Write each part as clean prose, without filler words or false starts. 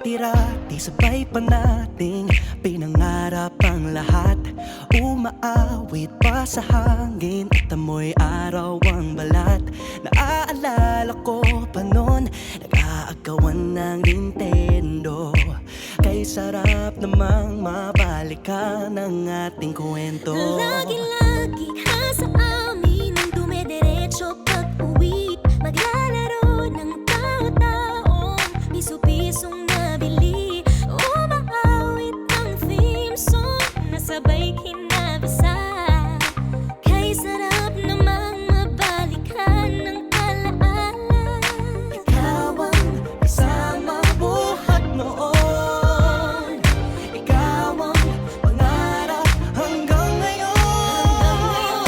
dati-rati sabay pa nating pinangarap ang lahat. Umaawit pa sa hangin at amoy araw ang balat. Naaalala ko pa noon, nag-aagawan ng Nintendo. Kay sarap namang mabalikan ang ating kwento. Lagi-lagi ka sa amin ang dumediretso pag-uwi. Maglalaro ng tao-taong piso-pisong nabili. Umaawit ang theme song na sabay kinabasa. Kay sarap namang mabalikan ng alaala. Ikaw ang kasama buhat noon. Ikaw ang pangarap hanggang ngayon.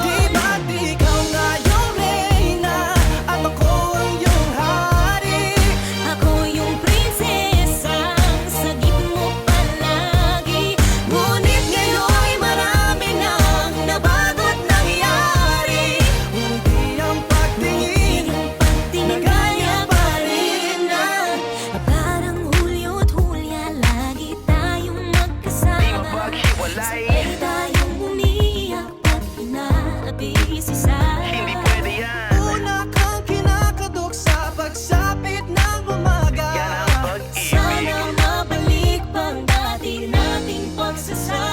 Di ba't ikaw nga yung reyna at ako ang iyong hari? Ako yung prinsesang sagip mo palagi. Ngunit ngayon'y marami nang nabago't nangyari. Hindi ang pagtingin na gaya pa rin na. Parang Hulyo't Hulya, lagi tayong magkasama. Sabay tayong umiyak at inaabisisan. Una kang kinakatok sa pagsapit ng umaga. Sana mabalik pang dati nating pagsasama.